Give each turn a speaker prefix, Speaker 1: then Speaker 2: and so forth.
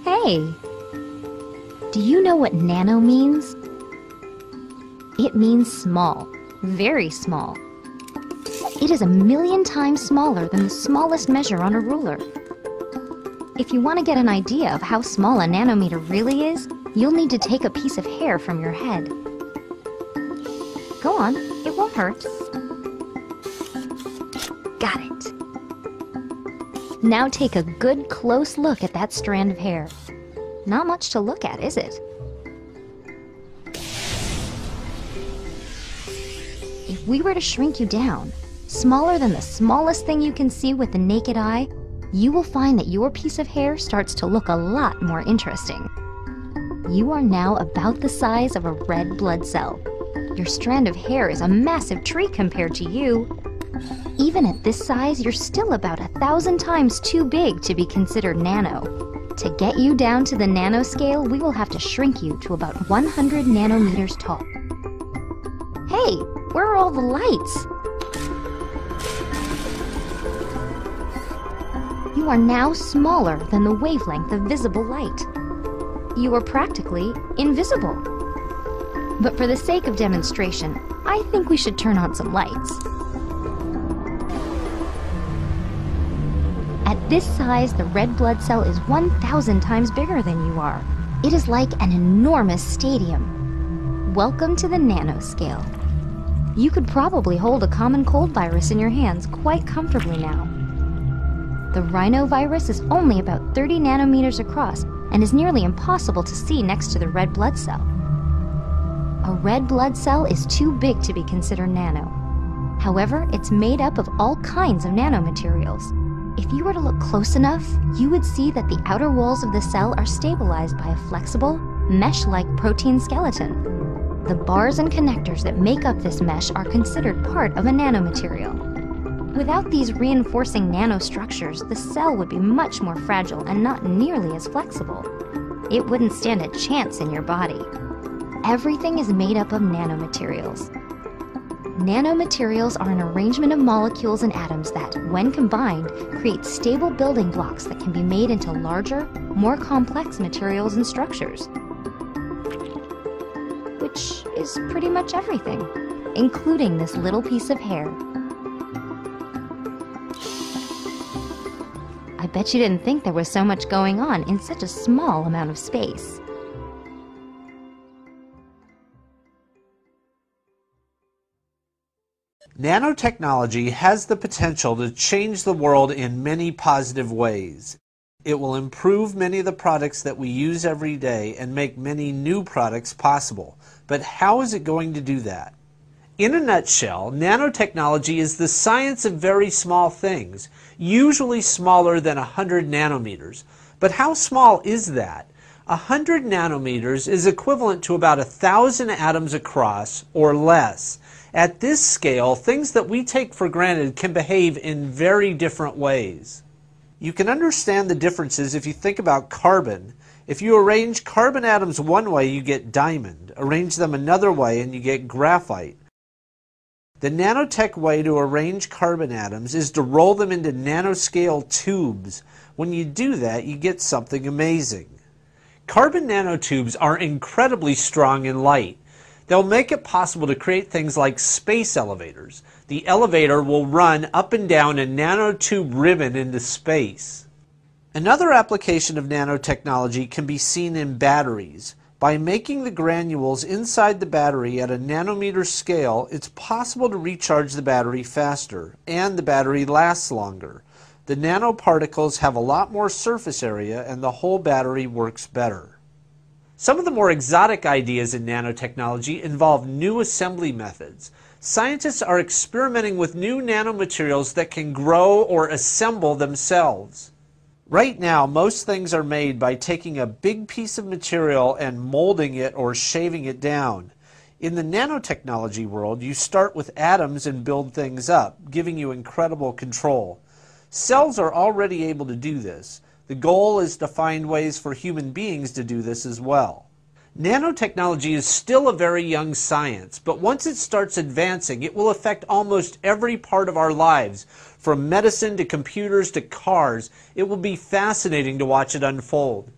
Speaker 1: Hey, do you know what nano means? It means small, very small. It is 1,000,000 times smaller than the smallest measure on a ruler. If you want to get an idea of how small a nanometer really is, you'll need to take a piece of hair from your head. Go on, it won't hurt. Got it. Now take a good close look at that strand of hair. Not much to look at, is it? If we were to shrink you down, smaller than the smallest thing you can see with the naked eye, you will find that your piece of hair starts to look a lot more interesting. You are now about the size of a red blood cell. Your strand of hair is a massive tree compared to you. Even at this size, you're still about 1,000 times too big to be considered nano. To get you down to the nanoscale, we will have to shrink you to about 100 nanometers tall. Hey, where are all the lights? You are now smaller than the wavelength of visible light. You are practically invisible. But for the sake of demonstration, I think we should turn on some lights. At this size, the red blood cell is 1,000 times bigger than you are. It is like an enormous stadium. Welcome to the nanoscale. You could probably hold a common cold virus in your hands quite comfortably now. The rhinovirus is only about 30 nanometers across and is nearly impossible to see next to the red blood cell. A red blood cell is too big to be considered nano. However, it's made up of all kinds of nanomaterials. If you were to look close enough, you would see that the outer walls of the cell are stabilized by a flexible, mesh-like protein skeleton. The bars and connectors that make up this mesh are considered part of a nanomaterial. Without these reinforcing nanostructures, the cell would be much more fragile and not nearly as flexible. It wouldn't stand a chance in your body. Everything is made up of nanomaterials. Nanomaterials are an arrangement of molecules and atoms that, when combined, create stable building blocks that can be made into larger, more complex materials and structures. Which is pretty much everything, including this little piece of hair. I bet you didn't think there was so much going on in such a small amount of space.
Speaker 2: Nanotechnology has the potential to change the world in many positive ways. It will improve many of the products that we use every day and make many new products possible. But how is it going to do that? In a nutshell, nanotechnology is the science of very small things, usually smaller than 100 nanometers. But how small is that? 100 nanometers is equivalent to about 1,000 atoms across or less. At this scale, things that we take for granted can behave in very different ways. You can understand the differences if you think about carbon. If you arrange carbon atoms one way, you get diamond. Arrange them another way and you get graphite. The nanotech way to arrange carbon atoms is to roll them into nanoscale tubes. When you do that, you get something amazing. Carbon nanotubes are incredibly strong and light. They'll make it possible to create things like space elevators. The elevator will run up and down a nanotube ribbon into space. Another application of nanotechnology can be seen in batteries. By making the granules inside the battery at a nanometer scale, it's possible to recharge the battery faster, and the battery lasts longer. The nanoparticles have a lot more surface area, and the whole battery works better. Some of the more exotic ideas in nanotechnology involve new assembly methods. Scientists are experimenting with new nanomaterials that can grow or assemble themselves. Right now, most things are made by taking a big piece of material and molding it or shaving it down. In the nanotechnology world, you start with atoms and build things up, giving you incredible control. Cells are already able to do this. The goal is to find ways for human beings to do this as well. Nanotechnology is still a very young science, but once it starts advancing, it will affect almost every part of our lives, from medicine to computers to cars. It will be fascinating to watch it unfold.